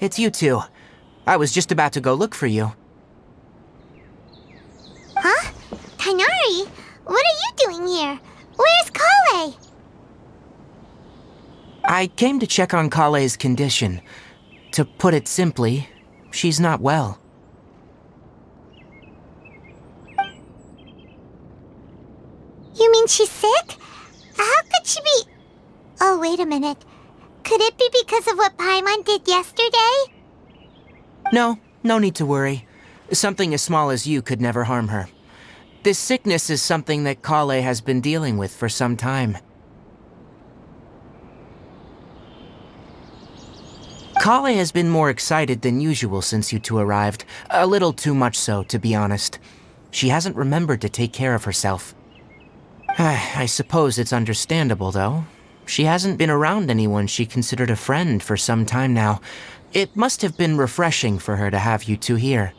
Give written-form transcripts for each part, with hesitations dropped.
it's you two. I was just about to go look for you. Huh? Tighnari? What are you doing here? Where's Kale? I came to check on Kale's condition. To put it simply, she's not well. You mean she's sick? How could she be... Oh, wait a minute. Could it be because of what Paimon did yesterday? No need to worry. Something as small as you could never harm her. This sickness is something that Kale has been dealing with for some time. Kale has been more excited than usual since you two arrived. A little too much so, to be honest. She hasn't remembered to take care of herself. I suppose it's understandable, though. She hasn't been around anyone she considered a friend for some time now. It must have been refreshing for her to have you two here.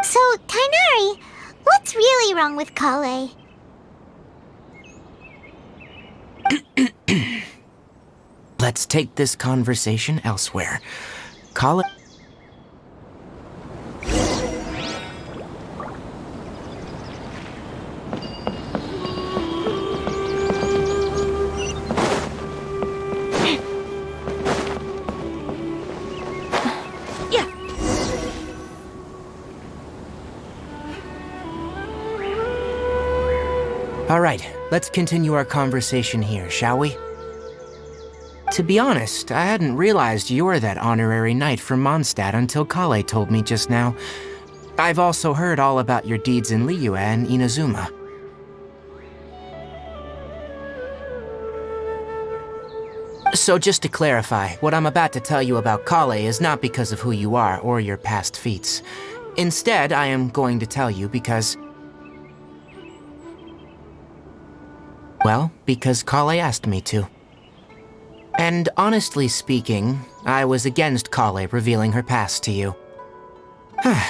So, Tighnari, what's really wrong with Kale? Let's take this conversation elsewhere. Kale... All right, let's continue our conversation here, shall we? To be honest, I hadn't realized you're that honorary knight from Mondstadt until Kale told me just now. I've also heard all about your deeds in Liyue and Inazuma. So just to clarify, what I'm about to tell you about Kale is not because of who you are or your past feats. Instead, I am going to tell you because... Well, because Kale asked me to. And honestly speaking, I was against Kale revealing her past to you.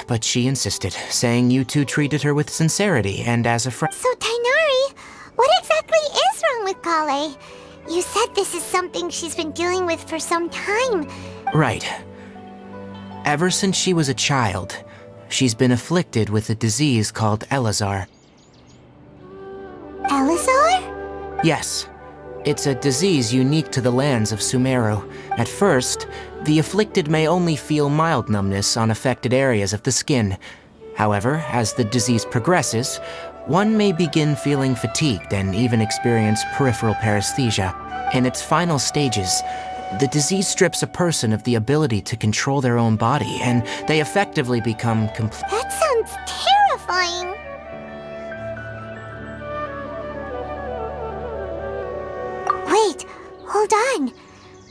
But she insisted, saying you two treated her with sincerity and as a friend. So, Tighnari, what exactly is wrong with Kale? You said this is something she's been dealing with for some time. Right. Ever since she was a child, she's been afflicted with a disease called Elazar. Elazar? Yes. It's a disease unique to the lands of Sumeru. At first, the afflicted may only feel mild numbness on affected areas of the skin. However, as the disease progresses, one may begin feeling fatigued and even experience peripheral paresthesia. In its final stages, the disease strips a person of the ability to control their own body, and they effectively become complete. That sounds terrifying. Wait, hold on.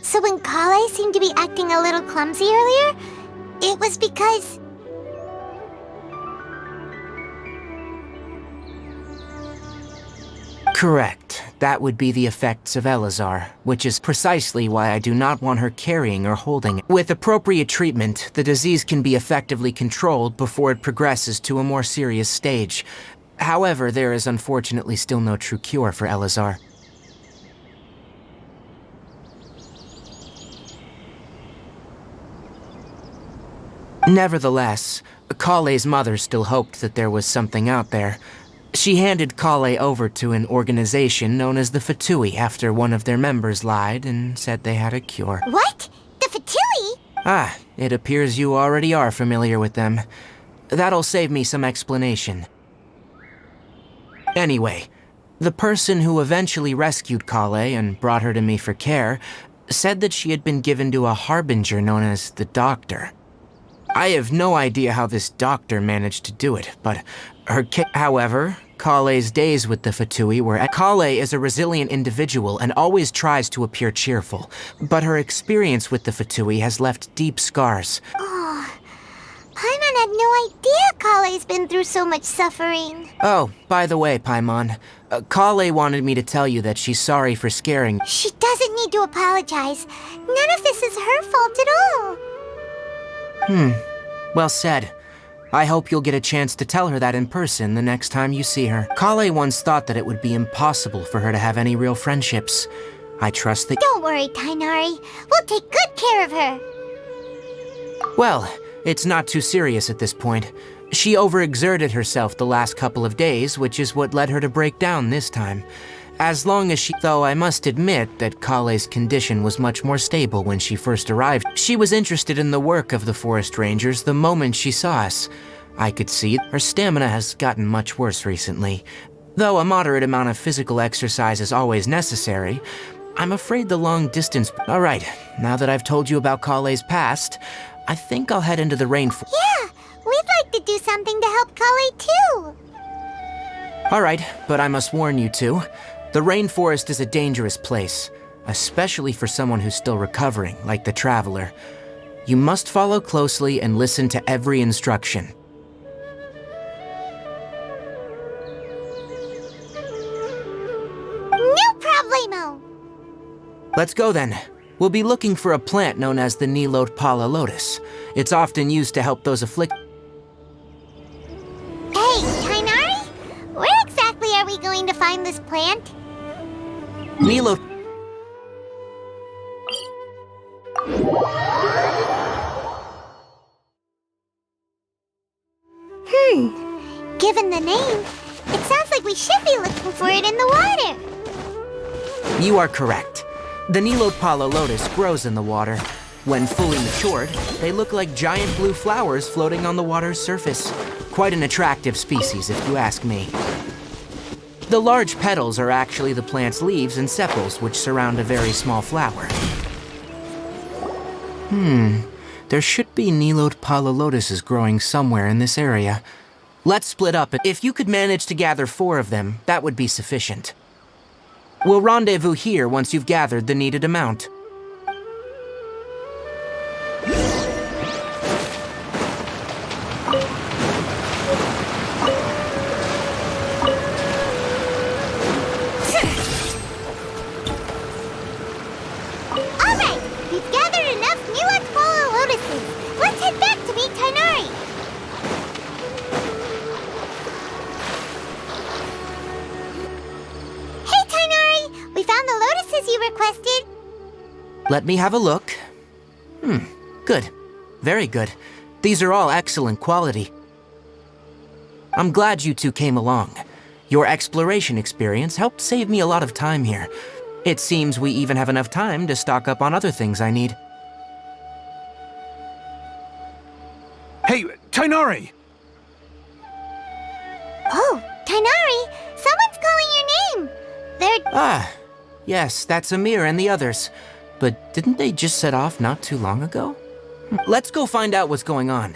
So when Kale seemed to be acting a little clumsy earlier, it was because... Correct. That would be the effects of Elazar, which is precisely why I do not want her carrying or holding it. With appropriate treatment, the disease can be effectively controlled before it progresses to a more serious stage. However, there is unfortunately still no true cure for Elazar. Nevertheless, Kale's mother still hoped that there was something out there. She handed Kale over to an organization known as the Fatui after one of their members lied and said they had a cure. What? The Fatui? It appears you already are familiar with them. That'll save me some explanation. Anyway, the person who eventually rescued Kale and brought her to me for care said that she had been given to a harbinger known as the Doctor. I have no idea how this doctor managed to do it, but however, Kale's days with the Fatui were... Kale is a resilient individual and always tries to appear cheerful, but her experience with the Fatui has left deep scars. Oh, Paimon had no idea Kale's been through so much suffering. Oh, by the way, Paimon, Kale wanted me to tell you that she's sorry for scaring... She doesn't need to apologize. None of this is her fault at all. Well said. I hope you'll get a chance to tell her that in person the next time you see her. Kale once thought that it would be impossible for her to have any real friendships. I trust that... Don't worry, Tainari. We'll take good care of her. Well, it's not too serious at this point. She overexerted herself the last couple of days, which is what led her to break down this time. As long as though I must admit that Kale's condition was much more stable when she first arrived. She was interested in the work of the forest rangers the moment she saw us. I could see her stamina has gotten much worse recently. Though a moderate amount of physical exercise is always necessary, I'm afraid the long distance... Alright, now that I've told you about Kale's past, I think I'll head into the rainforest. Yeah, we'd like to do something to help Kale too. Alright, but I must warn you two. The rainforest is a dangerous place, especially for someone who's still recovering, like the traveler. You must follow closely and listen to every instruction. No problemo! Let's go then. We'll be looking for a plant known as the Nilotpala lotus. It's often used to help those afflicted. Hey, Tainari? Where exactly are we going to find this plant? Nilot... Given the name, it sounds like we should be looking for it in the water. You are correct. The Nilotpala lotus grows in the water. When fully matured, they look like giant blue flowers floating on the water's surface. Quite an attractive species, if you ask me. The large petals are actually the plant's leaves and sepals, which surround a very small flower. There should be Nilotpala lotuses growing somewhere in this area. Let's split up. If you could manage to gather 4 of them, that would be sufficient. We'll rendezvous here once you've gathered the needed amount. Alright, we've gathered enough Nilotpala lotuses. Let's head back to meet Tainari. Hey, Tainari! We found the lotuses you requested. Let me have a look. Good. Very good. These are all excellent quality. I'm glad you two came along. Your exploration experience helped save me a lot of time here. It seems we even have enough time to stock up on other things I need. Hey, Tainari! Oh, Tainari! Someone's calling your name! They're... Yes, that's Amir and the others. But didn't they just set off not too long ago? Let's go find out what's going on.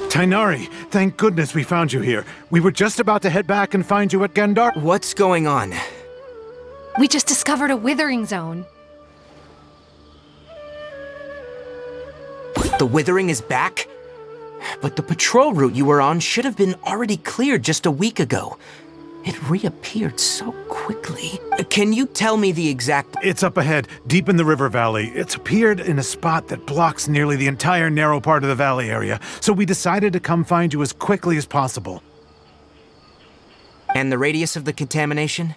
Tainari, thank goodness we found you here. We were just about to head back and find you at Gandar. What's going on? We just discovered a withering zone. The withering is back? But the patrol route you were on should have been already cleared just a week ago. It reappeared so quickly. Can you tell me the exact... It's up ahead, deep in the river valley. It's appeared in a spot that blocks nearly the entire narrow part of the valley area, so we decided to come find you as quickly as possible. And the radius of the contamination?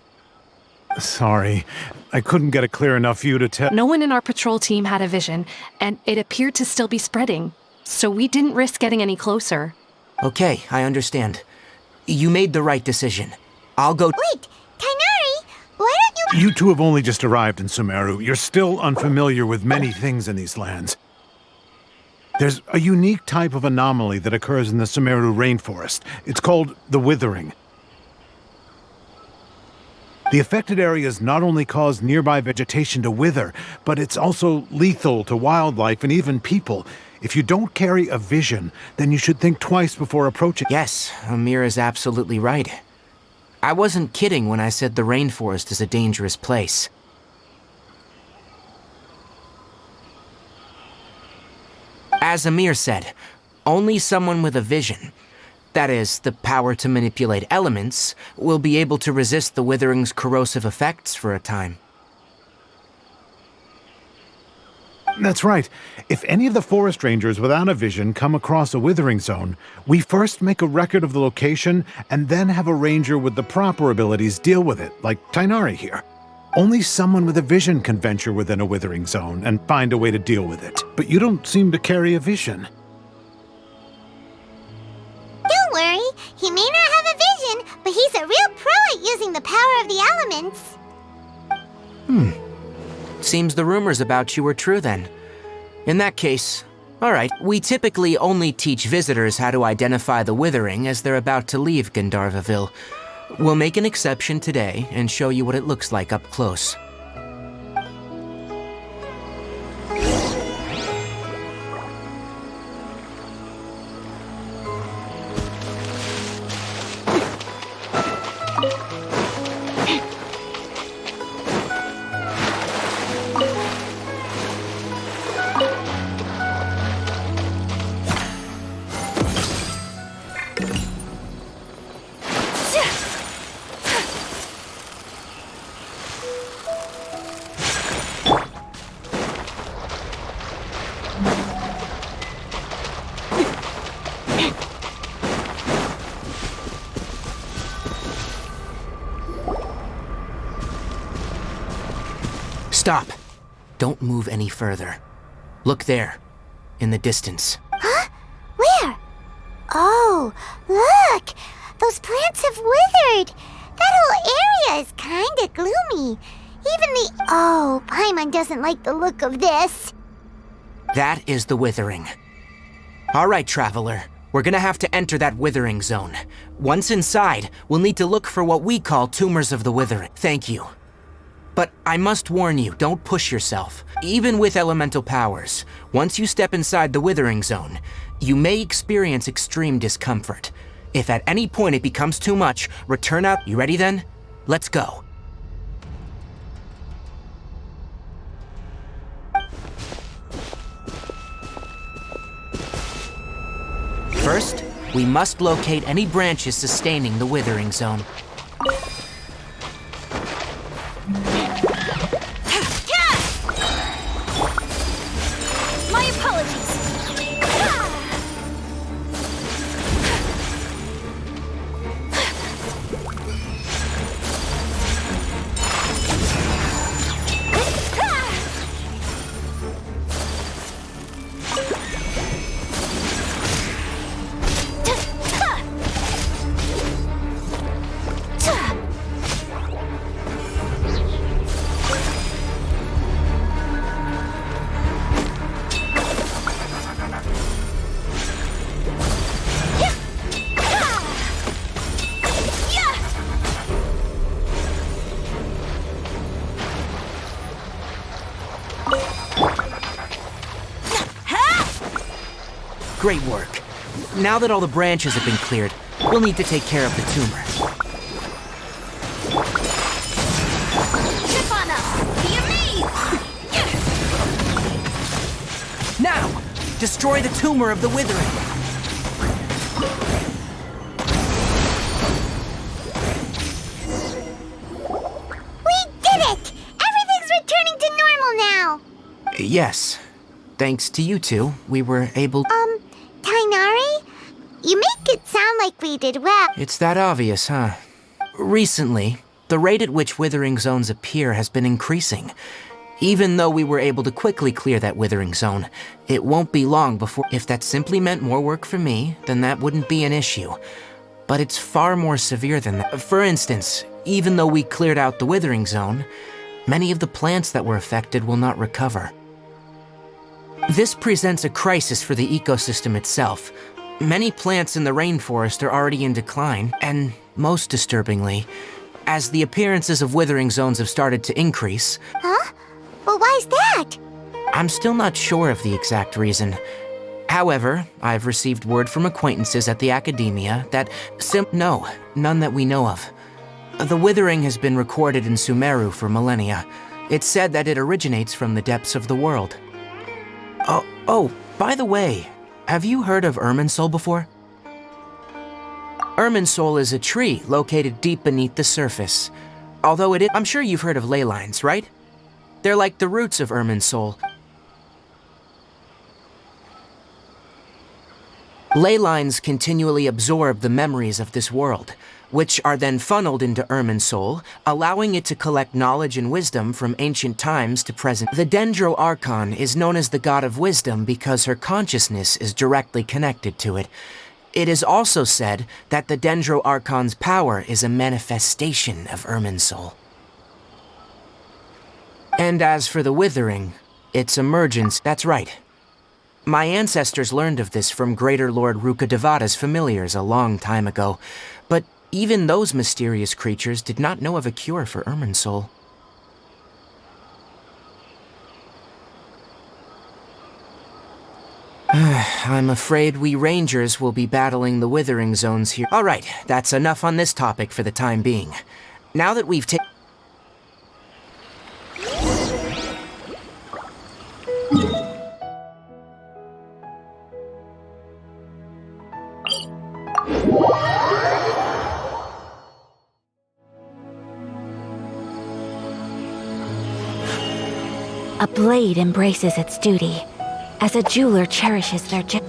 Sorry, I couldn't get a clear enough view to tell. No one in our patrol team had a vision, and it appeared to still be spreading. So we didn't risk getting any closer. Okay, I understand. You made the right decision. I'll go... Wait, Tainari, why don't you... You two have only just arrived in Sumeru. You're still unfamiliar with many things in these lands. There's a unique type of anomaly that occurs in the Sumeru rainforest. It's called the withering. The affected areas not only cause nearby vegetation to wither, but it's also lethal to wildlife and even people. If you don't carry a vision, then you should think twice before approaching. Yes, Amir is absolutely right. I wasn't kidding when I said the rainforest is a dangerous place. As Amir said, only someone with a vision, that is, the power to manipulate elements, will be able to resist the withering's corrosive effects for a time. That's right. If any of the forest rangers without a vision come across a withering zone, we first make a record of the location and then have a ranger with the proper abilities deal with it, like Tainari here. Only someone with a vision can venture within a withering zone and find a way to deal with it. But you don't seem to carry a vision. Don't worry, he may not have a vision, but he's a real pro at using the power of the elements. Seems the rumors about you were true then. In that case, alright, we typically only teach visitors how to identify the withering as they're about to leave Gandharvaville. We'll make an exception today and show you what it looks like up close. Stop! Don't move any further. Look there, in the distance. Huh? Where? Oh, look! Those plants have withered! That whole area is kinda gloomy. Even the... Oh, Paimon doesn't like the look of this. That is the withering. Alright, traveler. We're gonna have to enter that withering zone. Once inside, we'll need to look for what we call tumors of the withering. Thank you. But I must warn you, don't push yourself. Even with elemental powers, once you step inside the withering zone, you may experience extreme discomfort. If at any point it becomes too much, return out. You ready then? Let's go. First, we must locate any branches sustaining the withering zone. My apologies. Great work. Now that all the branches have been cleared, we'll need to take care of the tumor. Chip on us! Be amazed! Now! Destroy the tumor of the withering! We did it! Everything's returning to normal now! Yes. Thanks to you two, we were able... Tainari? You make it sound like we did well. It's that obvious, huh? Recently, the rate at which withering zones appear has been increasing. Even though we were able to quickly clear that withering zone, it won't be long before... If that simply meant more work for me, then that wouldn't be an issue. But it's far more severe than that. For instance, even though we cleared out the withering zone, many of the plants that were affected will not recover. This presents a crisis for the ecosystem itself. Many plants in the rainforest are already in decline, and most disturbingly, as the appearances of withering zones have started to increase... Huh? Well, why's that? I'm still not sure of the exact reason. However, I've received word from acquaintances at the academia that no, none that we know of. The withering has been recorded in Sumeru for millennia. It's said that it originates from the depths of the world. By the way, have you heard of Irminsul before? Irminsul is a tree located deep beneath the surface. Although I'm sure you've heard of ley lines, right? They're like the roots of Irminsul. Ley lines continually absorb the memories of this world, which are then funneled into Irminsul, allowing it to collect knowledge and wisdom from ancient times to present. The Dendro Archon is known as the god of wisdom because her consciousness is directly connected to it. It is also said that the Dendro Archon's power is a manifestation of Irminsul. And as for the Withering, its emergence, that's right. My ancestors learned of this from Greater Lord Rukkhadevata's familiars a long time ago, but even those mysterious creatures did not know of a cure for Irminsul. I'm afraid we rangers will be battling the Withering zones here. All right, that's enough on this topic for the time being. Now that we've taken... A blade embraces its duty, as a jeweler cherishes their gem.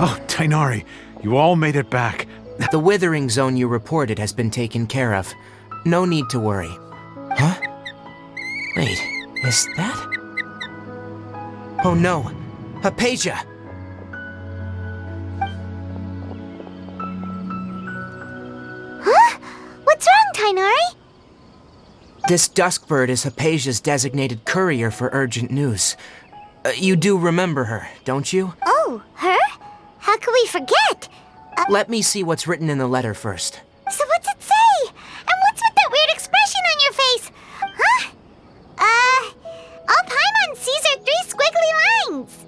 Oh, Tainari, you all made it back. The Withering zone you reported has been taken care of. No need to worry. Huh? Wait, is that... Oh no! Hypatia! Huh? What's wrong, Tainari? This Duskbird is Hypatia's designated courier for urgent news. You do remember her, don't you? Oh, her? How could we forget? Let me see what's written in the letter first. So what's it say? And what's with that weird expression on your face? Huh? All Paimon sees are 3 squiggly lines.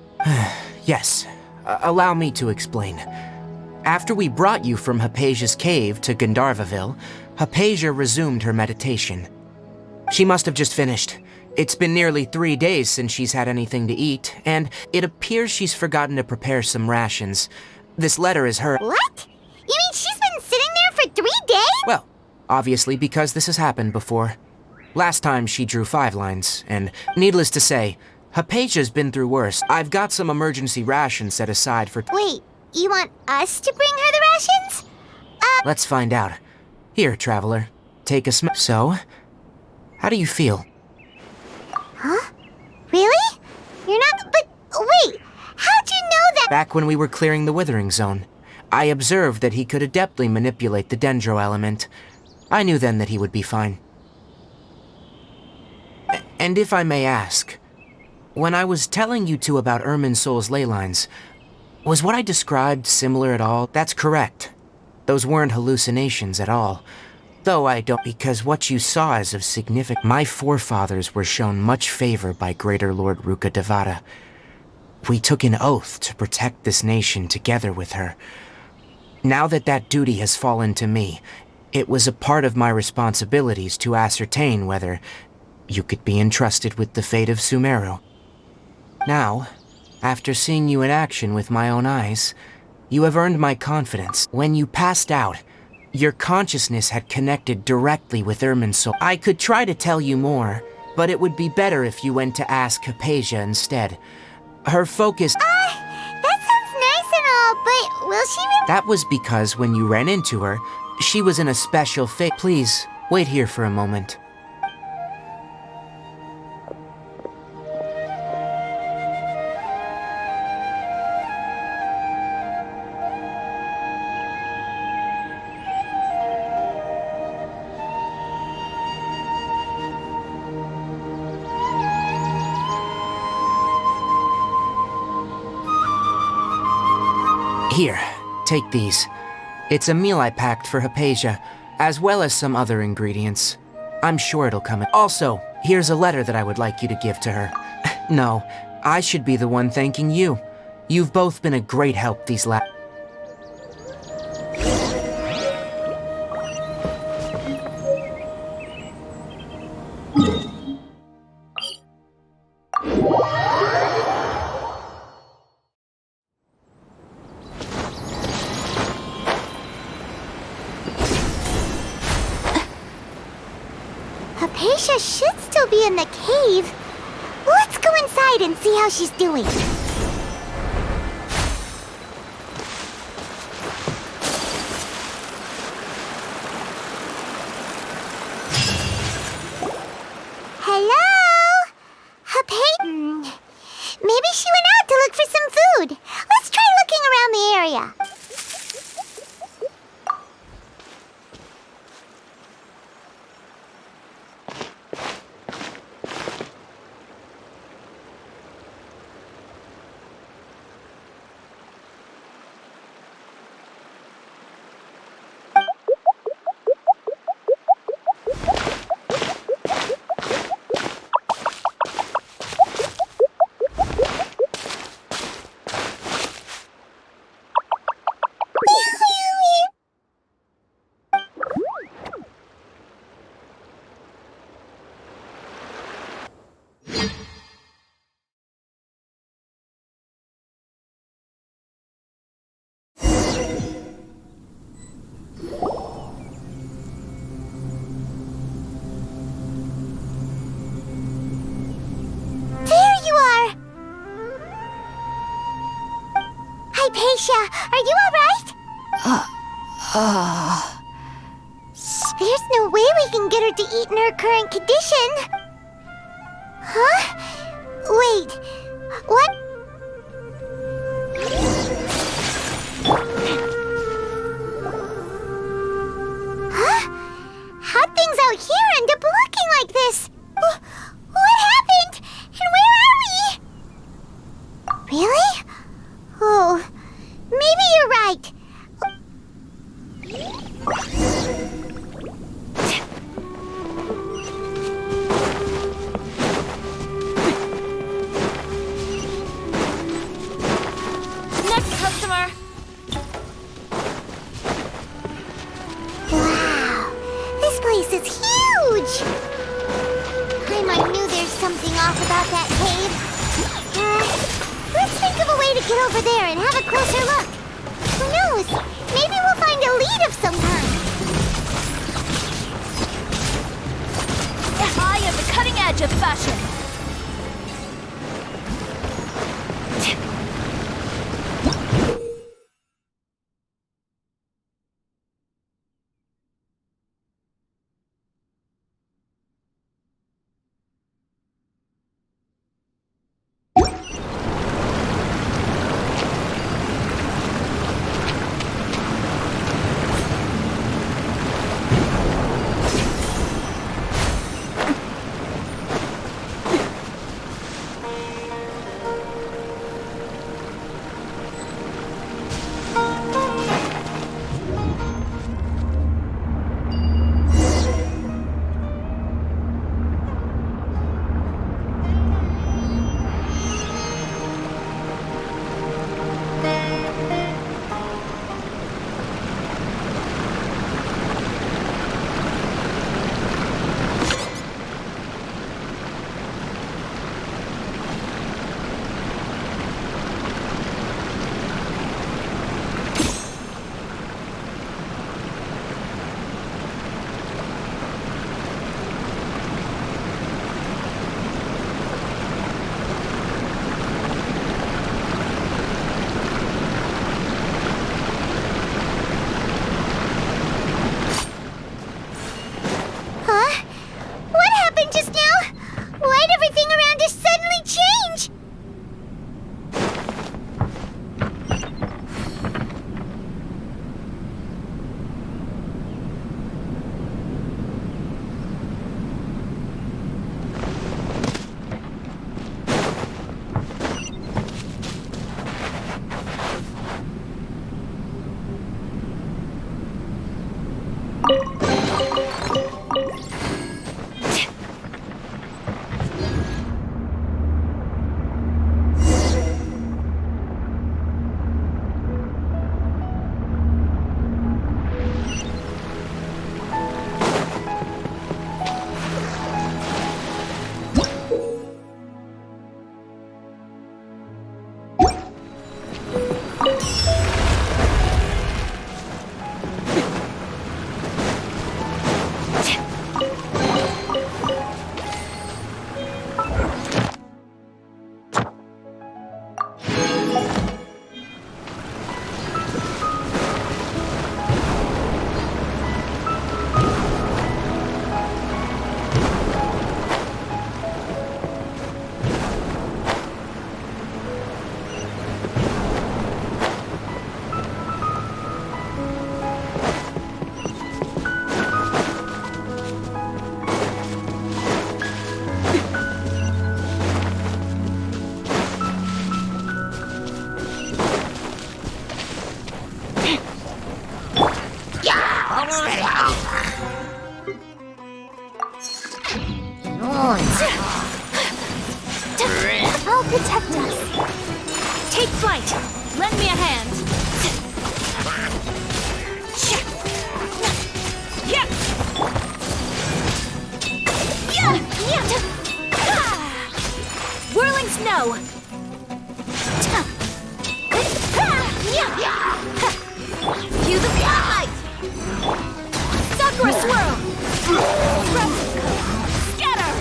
Yes. Allow me to explain. After we brought you from Hypatia's cave to Gandharvaville, Hypatia resumed her meditation. She must have just finished. It's been nearly 3 days since she's had anything to eat, and it appears she's forgotten to prepare some rations. This letter is her— What? You mean she's been sitting there for 3 days? Well, obviously because this has happened before. Last time she drew 5 lines, and needless to say, Hypatia's been through worse. I've got some emergency rations set aside for— Wait, you want us to bring her the rations? Let's find out. Here, traveler, take a So, how do you feel? Huh? Really? You're not— But wait, how'd you know that— Back when we were clearing the Withering Zone, I observed that he could adeptly manipulate the Dendro element. I knew then that he would be fine. And if I may ask, when I was telling you two about Irminsul's ley lines, was what I described similar at all? That's correct. Those weren't hallucinations at all. Though I don't— because what you saw is of significance. My forefathers were shown much favor by Greater Lord Rukkhadevata. We took an oath to protect this nation together with her. Now that that duty has fallen to me, it was a part of my responsibilities to ascertain whether you could be entrusted with the fate of Sumeru. Now, after seeing you in action with my own eyes, you have earned my confidence. When you passed out, your consciousness had connected directly with Irminsul. I could try to tell you more, but it would be better if you went to ask Hypatia instead. Her focus— that sounds nice and all, but will she really— That was because when you ran into her, she was in a special fate. Please, wait here for a moment. Here, take these. It's a meal I packed for Hypatia, as well as some other ingredients. I'm sure it'll come. Also, here's a letter that I would like you to give to her. No, I should be the one thanking you. You've both been a great help these last... Hypatia should still be in the cave. Let's go inside and see how she's doing. Hello? Hypatia? Maybe she went out to look for some food. Let's try looking around the area. Hypatia, are you alright? There's no way we can get her to eat in her current condition. Huh? Wait, what? Huh? How'd things out here end up looking like this? What happened? And where are we? Really? Oh, maybe you're right. Next customer. Wow, this place is huge. I knew there's something off about that cave. Let's think of a way to get over there and have a closer look. Who knows? Maybe we'll find a lead of some kind. I am the cutting edge of fashion. I'll protect us. Take flight. Lend me a hand. Whirling snow. Cue the spotlight. Sakura swirl. Scatter.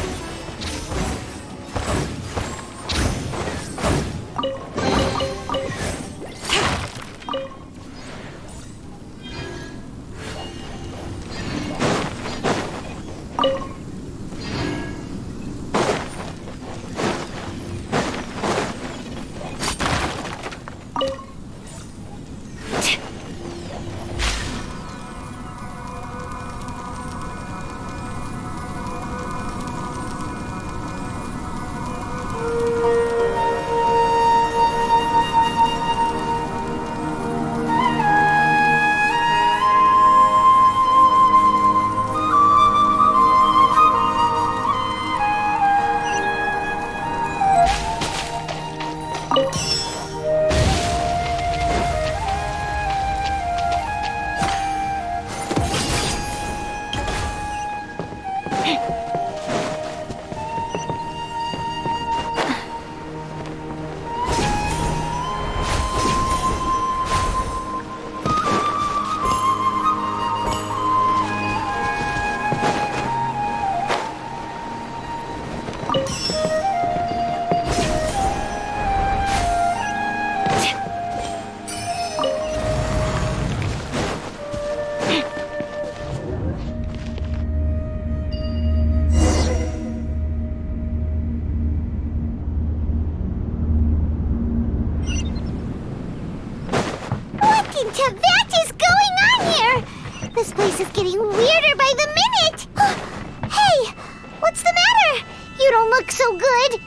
What is going on here? This place is getting weirder by the minute. Hey, what's the matter? You don't look so good.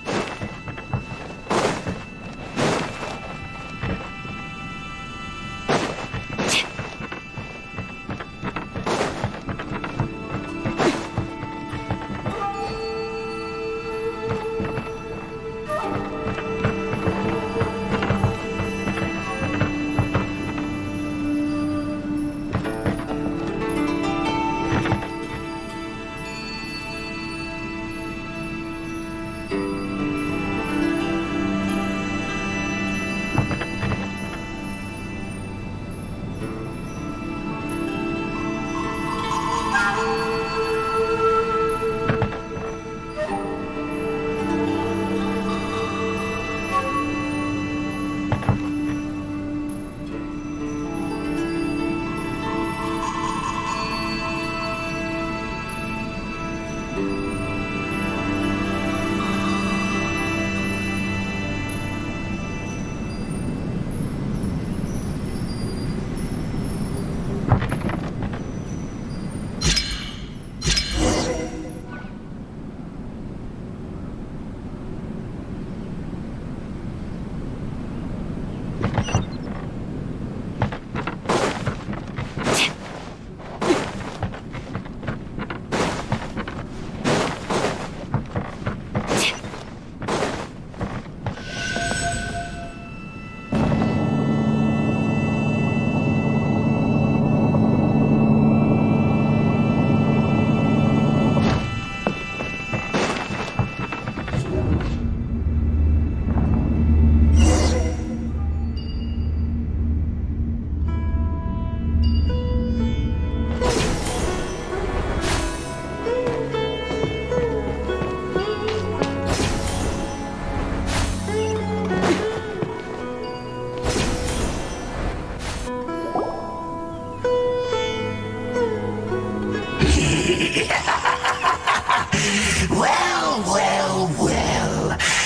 Well.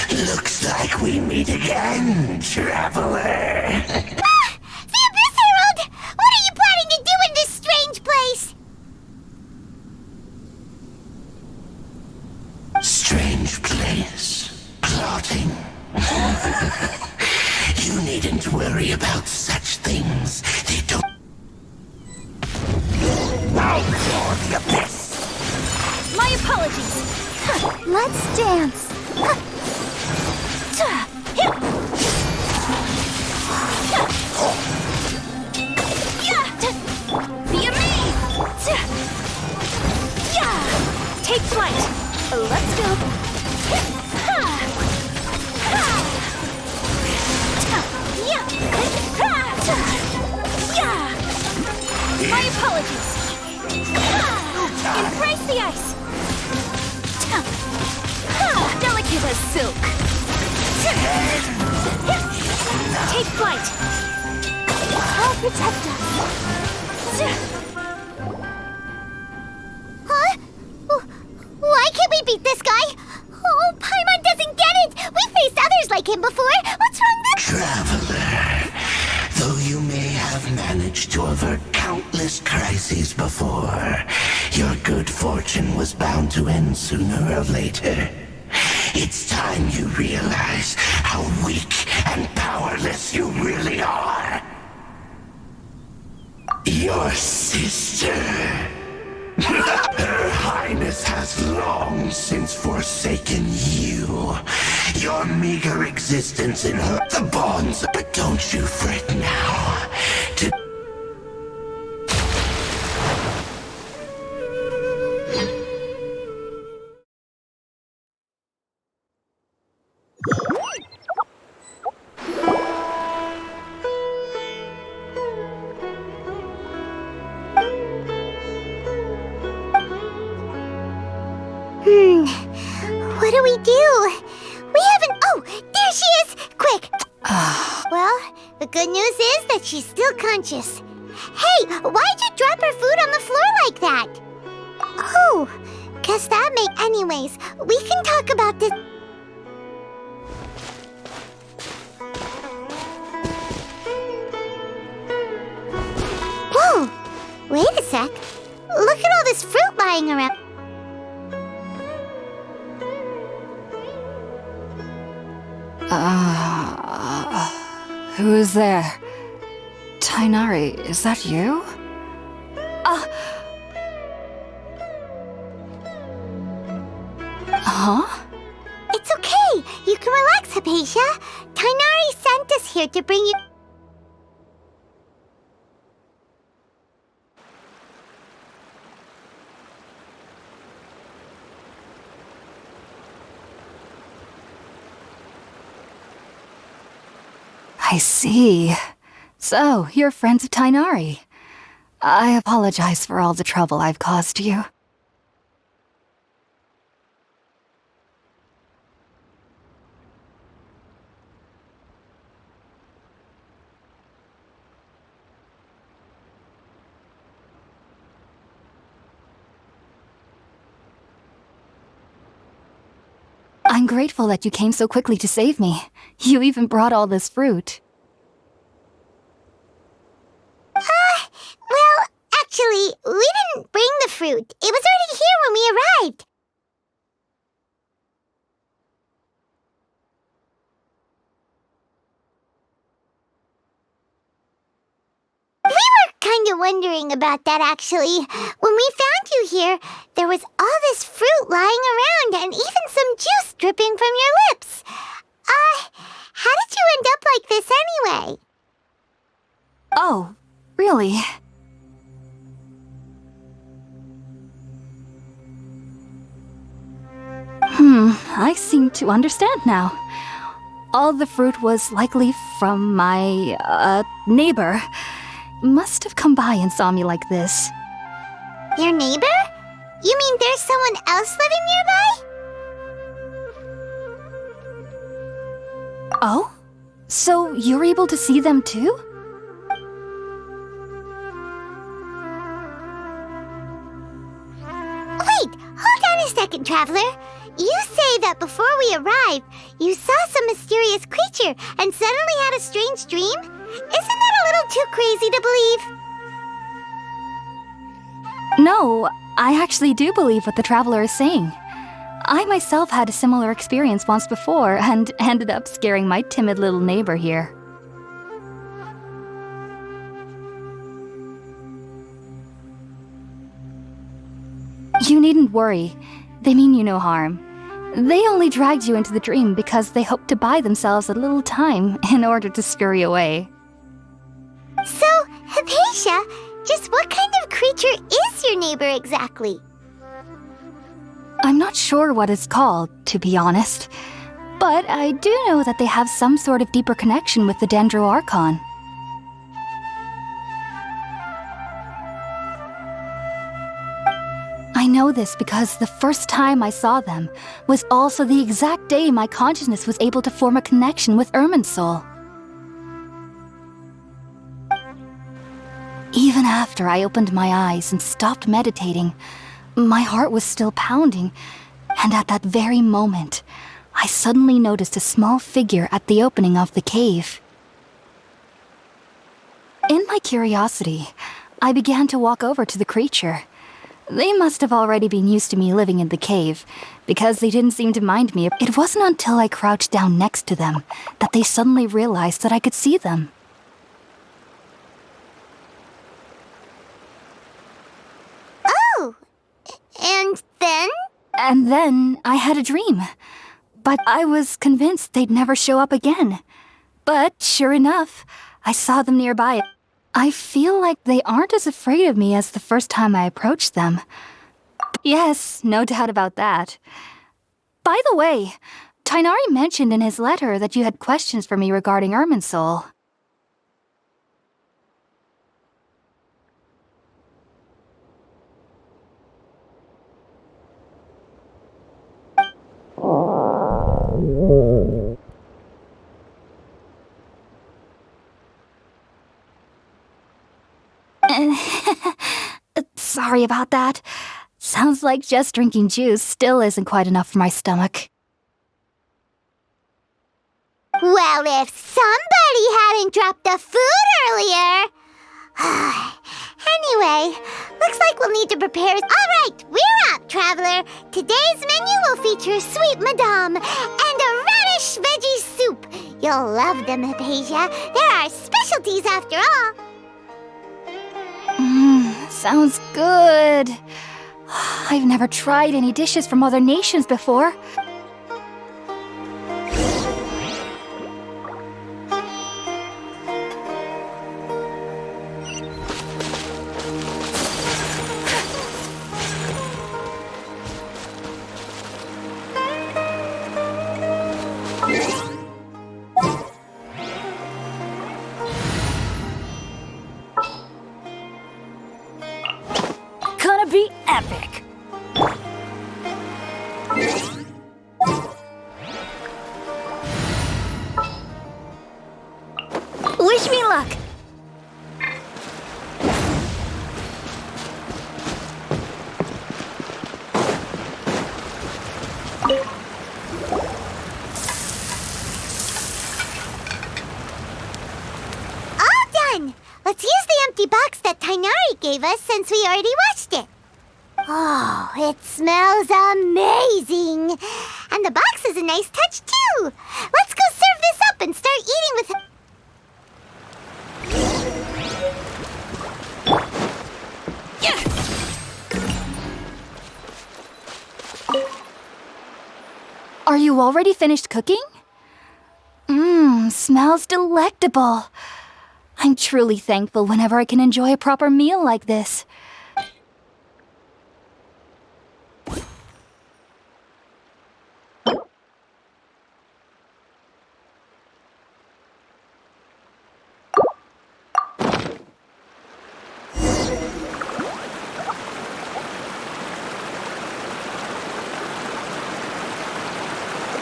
Looks like we meet again, traveler. The Abyss Herald! What are you planning to do in this strange place? Strange place. Plotting. You needn't worry about such things. They don't... the ice! Delicate as silk! Take flight! I'll protect us. Huh? Why can't we beat this guy? Oh, Paimon doesn't get it! We faced others like him before! What's wrong with... Traveler, though you may have managed to avert countless crises before, your good fortune was bound to end sooner or later. It's time you realize how weak and powerless you really are. Your sister. Her Highness has long since forsaken you. Your meager existence in her the bonds. But don't you fret now. What do we do? We haven't... Oh, there she is! Quick! Well, the good news is that she's still conscious. Hey, why'd you drop her food on the floor like that? Oh, guess that anyways, we can talk about this... Whoa! Wait a sec. Look at all this fruit lying around. Who is there? Tighnari, is that you? Huh? It's okay. You can relax, Hypatia. Tighnari sent us here to bring you... I see. So, you're friends of Tighnari. I apologize for all the trouble I've caused you. I'm grateful that you came so quickly to save me. You even brought all this fruit. Well, actually, we didn't bring the fruit. It was already here when we arrived. We were kind of wondering about that, actually. When we found you here, there was all this fruit lying around and even some juice dripping from your lips. How did you end up like this anyway? Oh, really? I seem to understand now. All the fruit was likely from my, neighbor. Must have come by and saw me like this. Your neighbor? You mean there's someone else living nearby? Oh? So you're able to see them too? Wait, hold on a second, Traveler. You say that before we arrived, you saw some mysterious creature and suddenly had a strange dream? Isn't that a little too crazy to believe? No, I actually do believe what the Traveler is saying. I myself had a similar experience once before and ended up scaring my timid little neighbor here. You needn't worry. They mean you no harm. They only dragged you into the dream because they hoped to buy themselves a little time in order to scurry away. So, Hypatia, just what kind of creature is your neighbor exactly? I'm not sure what it's called, to be honest. But I do know that they have some sort of deeper connection with the Dendro Archon. I I know this because the first time I saw them was also the exact day my consciousness was able to form a connection with Irminsul. Even after I opened my eyes and stopped meditating, my heart was still pounding, and at that very moment, I suddenly noticed a small figure at the opening of the cave. In my curiosity, I began to walk over to the creature. They must have already been used to me living in the cave, because they didn't seem to mind me. It wasn't until I crouched down next to them that they suddenly realized that I could see them. Oh! And then? And then I had a dream. But I was convinced they'd never show up again. But sure enough, I saw them nearby. I feel like they aren't as afraid of me as the first time I approached them. Yes, no doubt about that. By the way, Tighnari mentioned in his letter that you had questions for me regarding Irminsul. Sorry about that. Sounds like just drinking juice still isn't quite enough for my stomach. Well, if somebody hadn't dropped the food earlier... Anyway, looks like we'll need to prepare... Alright, we're up, traveler. Today's menu will feature sweet madame and a radish veggie soup. You'll love them, Hypatia. They're our specialties after all. Sounds good. I've never tried any dishes from other nations before. Gonna be epic. Wish me luck. All done! Let's use the empty box that Tighnari gave us since we already washed it. Oh, it smells amazing! And the box is a nice touch, too! Let's go serve this up and start eating with... Are you already finished cooking? Smells delectable. I'm truly thankful whenever I can enjoy a proper meal like this.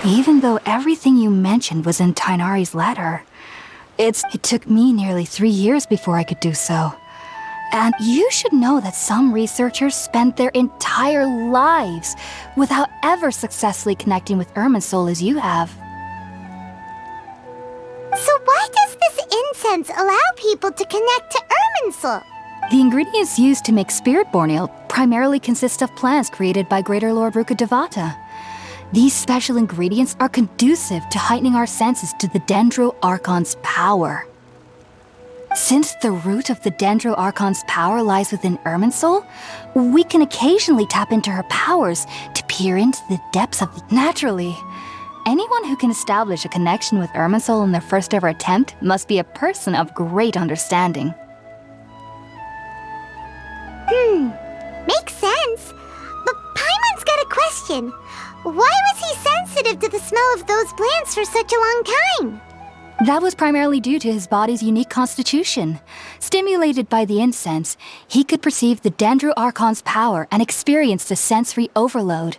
Even though everything you mentioned was in Tighnari's letter, it took me nearly 3 years before I could do so. And you should know that some researchers spent their entire lives without ever successfully connecting with Irminsul as you have. So why does this incense allow people to connect to Irminsul? The ingredients used to make spirit-born ale primarily consist of plants created by Greater Lord Rukkhadevata. These special ingredients are conducive to heightening our senses to the Dendro Archon's power. Since the root of the Dendro Archon's power lies within Irminsul, we can occasionally tap into her powers to peer into the depths of the... Naturally, anyone who can establish a connection with Irminsul in their first ever attempt must be a person of great understanding. Makes sense. But Paimon's got a question. Why was he sensitive to the smell of those plants for such a long time? That was primarily due to his body's unique constitution. Stimulated by the incense, he could perceive the Dendro-Archon's power and experienced a sensory overload,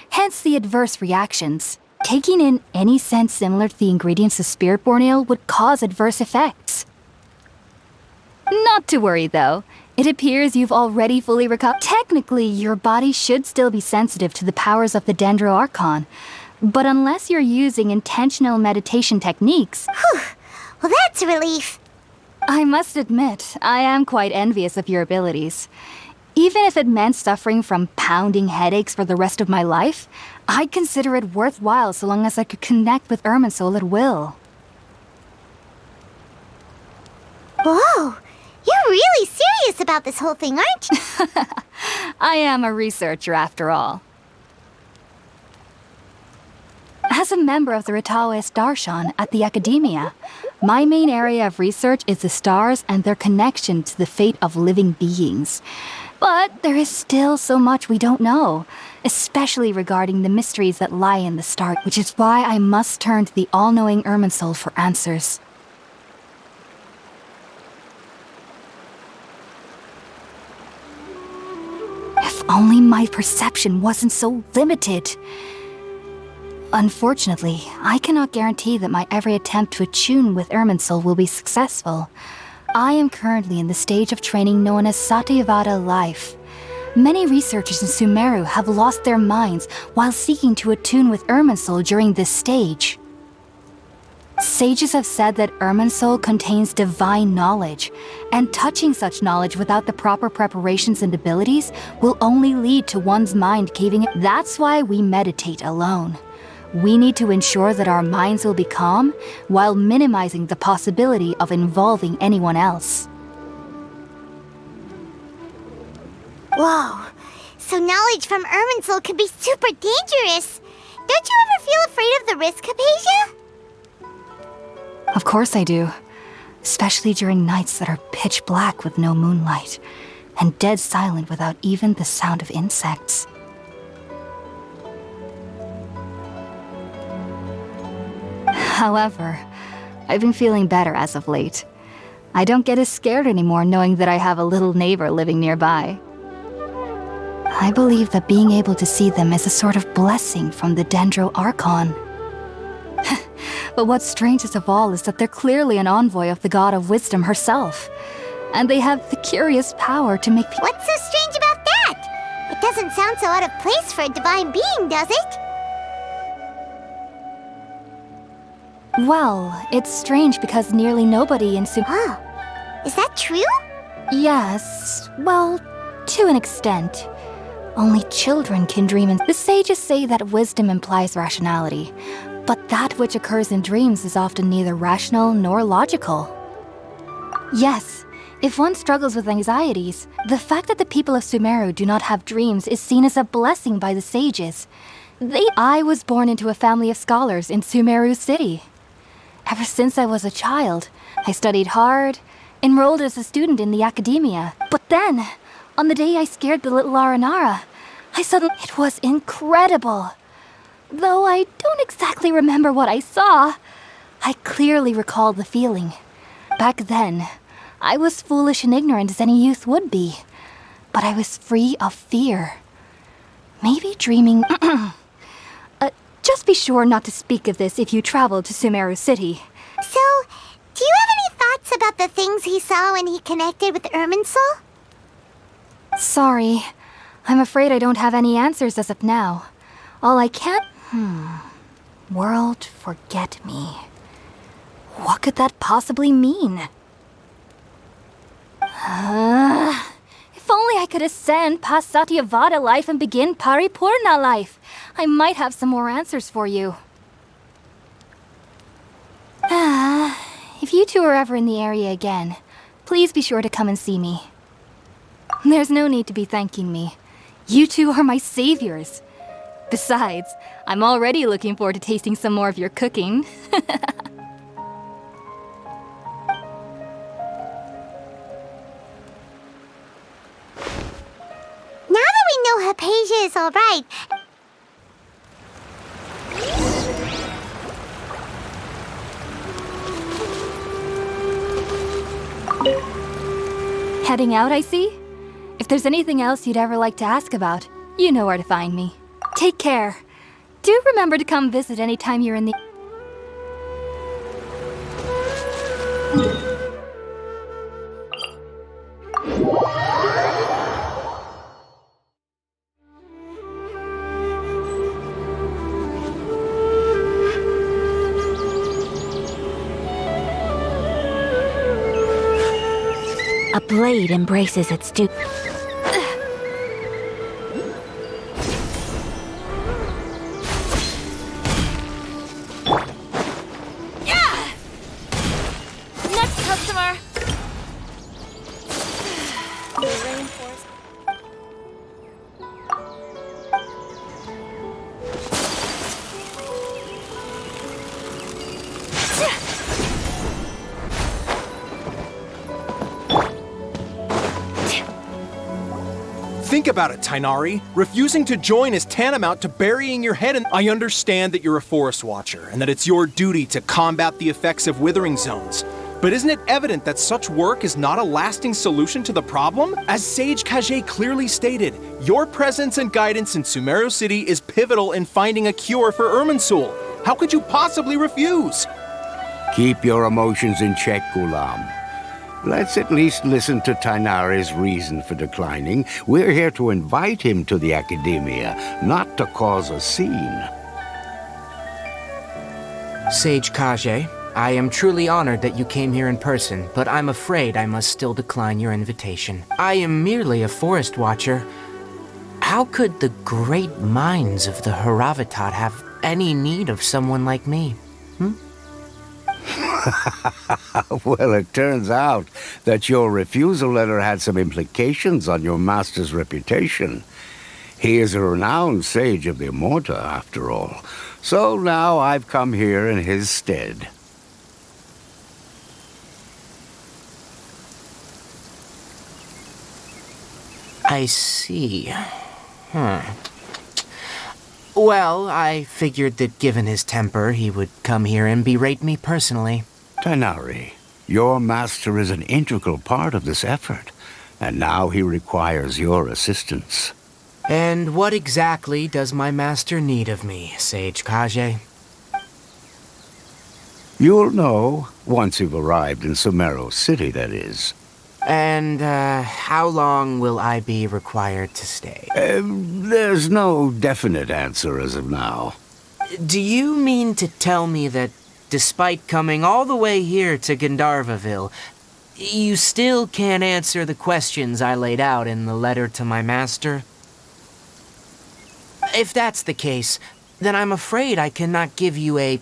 hence the adverse reactions. Taking in any scent similar to the ingredients of spirit-born ale would cause adverse effects. Not to worry, though. It appears you've already fully recovered. Technically, your body should still be sensitive to the powers of the Dendro-Archon, but unless you're using intentional meditation techniques... Whew. Well, that's a relief. I must admit, I am quite envious of your abilities. Even if it meant suffering from pounding headaches for the rest of my life, I'd consider it worthwhile so long as I could connect with Irminsul at will. Whoa! You're really serious about this whole thing, aren't you? I am a researcher after all. As a member of the Ritaoist Darshan at the Academia, my main area of research is the stars and their connection to the fate of living beings. But there is still so much we don't know, especially regarding the mysteries that lie in the stars, which is why I must turn to the all-knowing Irminsul for answers. If only my perception wasn't so limited. Unfortunately, I cannot guarantee that my every attempt to attune with Irminsul will be successful. I am currently in the stage of training known as Satyavada life. Many researchers in Sumeru have lost their minds while seeking to attune with Irminsul during this stage. Sages have said that Irminsul contains divine knowledge, and touching such knowledge without the proper preparations and abilities will only lead to one's mind caving in. That's why we meditate alone. We need to ensure that our minds will be calm while minimizing the possibility of involving anyone else. Whoa. So knowledge from Irminsul could be super dangerous. Don't you ever feel afraid of the risk, Hypatia? Of course I do. Especially during nights that are pitch black with no moonlight, and dead silent without even the sound of insects. However, I've been feeling better as of late. I don't get as scared anymore knowing that I have a little neighbor living nearby. I believe that being able to see them is a sort of blessing from the Dendro-Archon. But what's strangest of all is that they're clearly an envoy of the God of Wisdom herself. And they have the curious power to make people... What's so strange about that? It doesn't sound so out of place for a divine being, does it? Well, it's strange because nearly nobody in Oh, is that true? Yes, well, to an extent. Only children can dream, and the sages say that wisdom implies rationality. But that which occurs in dreams is often neither rational nor logical. Yes, if one struggles with anxieties, the fact that the people of Sumeru do not have dreams is seen as a blessing by the sages. I was born into a family of scholars in Sumeru City. Ever since I was a child, I studied hard, enrolled as a student in the Academia. But then, on the day I scared the little Aranara, it was incredible. Though I don't exactly remember what I saw, I clearly recall the feeling. Back then, I was foolish and ignorant as any youth would be, but I was free of fear. Maybe dreaming... Just be sure not to speak of this if you travel to Sumeru City. So, do you have any thoughts about the things he saw when he connected with Irminsul? Sorry. I'm afraid I don't have any answers as of now. All I can... World forget me. What could that possibly mean? If only I could ascend past Satyavada life and begin Paripurna life. I might have some more answers for you. If you two are ever in the area again, please be sure to come and see me. There's no need to be thanking me. You two are my saviors. Besides, I'm already looking forward to tasting some more of your cooking. Now that we know Hypatia is all right... Heading out, I see? If there's anything else you'd ever like to ask about, you know where to find me. Take care. Do remember to come visit anytime you're in the... A blade embraces its dupe. Next customer. Think about it, Tainari. Refusing to join is tantamount to burying your head in... I understand that you're a forest watcher, and that it's your duty to combat the effects of withering zones. But isn't it evident that such work is not a lasting solution to the problem? As Sage Kage clearly stated, your presence and guidance in Sumeru City is pivotal in finding a cure for Irminsul. How could you possibly refuse? Keep your emotions in check, Ghulam. Let's at least listen to Tainari's reason for declining. We're here to invite him to the Academia, not to cause a scene. Sage Kage, I am truly honored that you came here in person, but I'm afraid I must still decline your invitation. I am merely a forest watcher. How could the great minds of the Haravatat have any need of someone like me? Well, it turns out that your refusal letter had some implications on your master's reputation. He is a renowned sage of the Immorta, after all. So now I've come here in his stead. I see. Well, I figured that given his temper, he would come here and berate me personally. Tainari, your master is an integral part of this effort, and now he requires your assistance. And what exactly does my master need of me, Sage Kage? You'll know once you've arrived in Sumeru City, that is. And, how long will I be required to stay? There's no definite answer as of now. Do you mean to tell me that, despite coming all the way here to Gandharvaville, you still can't answer the questions I laid out in the letter to my master? If that's the case, then I'm afraid I cannot give you a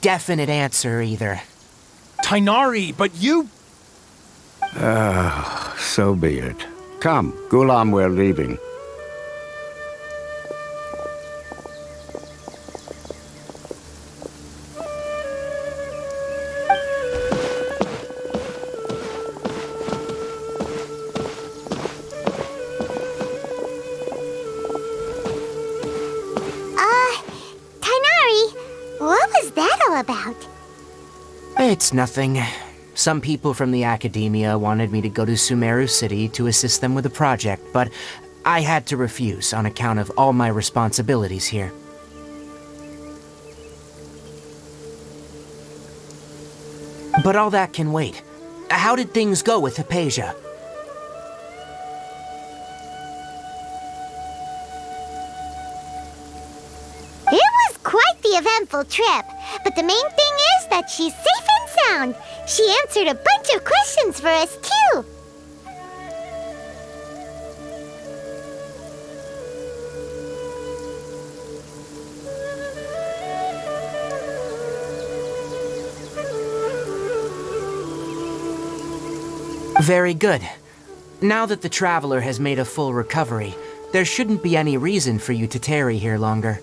definite answer either. Tainari, but you... So be it. Come, Ghulam, we're leaving. Tainari, what was that all about? It's nothing. Some people from the Academia wanted me to go to Sumeru City to assist them with a project, but I had to refuse on account of all my responsibilities here. But all that can wait. How did things go with Hypatia? It was quite the eventful trip, but the main thing is that she's safe and sound. She answered a bunch of questions for us, too. Very good. Now that the Traveler has made a full recovery, there shouldn't be any reason for you to tarry here longer.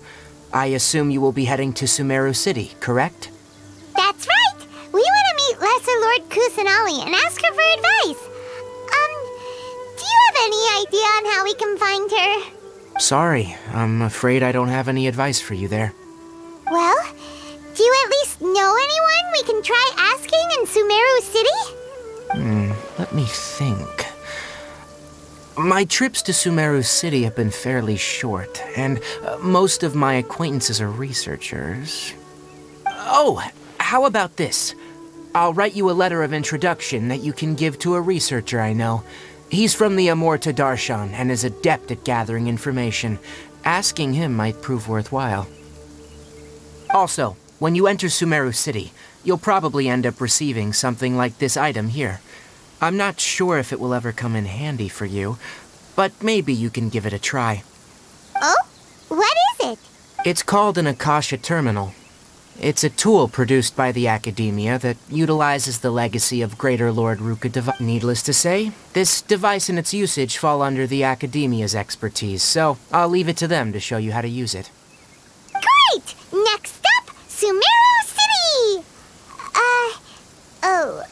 I assume you will be heading to Sumeru City, correct? That's right! We want to meet Lesser Lord Kusanali and ask her for advice. Do you have any idea on how we can find her? Sorry, I'm afraid I don't have any advice for you there. Well, do you at least know anyone we can try asking in Sumeru City? Let me think. My trips to Sumeru City have been fairly short, and most of my acquaintances are researchers. Oh, how about this? I'll write you a letter of introduction that you can give to a researcher I know. He's from the Amorta Darshan and is adept at gathering information. Asking him might prove worthwhile. Also, when you enter Sumeru City, you'll probably end up receiving something like this item here. I'm not sure if it will ever come in handy for you, but maybe you can give it a try. Oh? What is it? It's called an Akasha Terminal. It's a tool produced by the Academia that utilizes the legacy of Greater Lord Ruka. Needless to say, this device and its usage fall under the Academia's expertise, so I'll leave it to them to show you how to use it. Great! Next up, Sumeru City! Oh,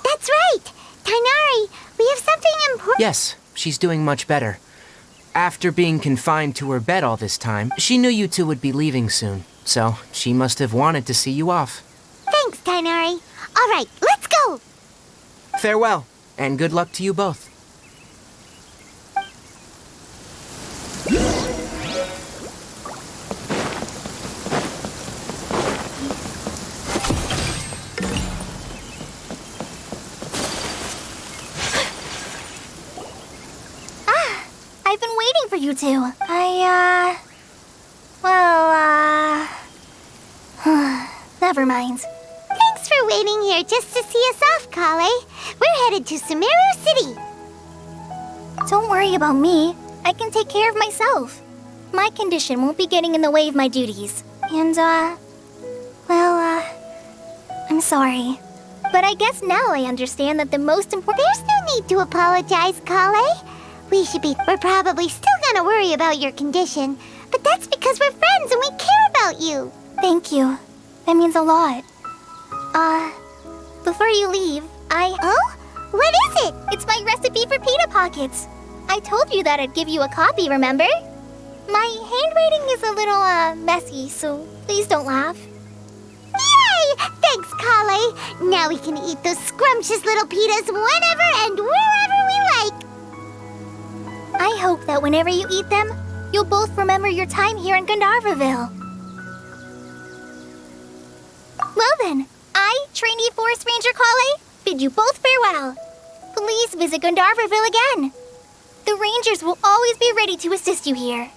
that's right. Tainari, we have something important. Yes, she's doing much better. After being confined to her bed all this time, she knew you two would be leaving soon, so she must have wanted to see you off. Thanks, Tainari. All right, let's go! Farewell, and good luck to you both. I've been waiting for you two. Never mind. Thanks for waiting here just to see us off, Kale. We're headed to Sumeru City. Don't worry about me. I can take care of myself. My condition won't be getting in the way of my duties. And, I'm sorry. But I guess now I understand that the most important... There's no need to apologize, Kale. We're probably still gonna worry about your condition, but that's because we're friends and we care about you. Thank you. That means a lot. Before you leave, Oh? What is it? It's my recipe for pita pockets. I told you that I'd give you a copy, remember? My handwriting is a little, messy, so please don't laugh. Yay! Thanks, Kale. Now we can eat those scrumptious little pitas whenever and wherever we like. I hope that whenever you eat them, you'll both remember your time here in Gandharvaville. Well then, I, trainee Forest Ranger Kale, bid you both farewell. Please visit Gandharvaville again. The Rangers will always be ready to assist you here.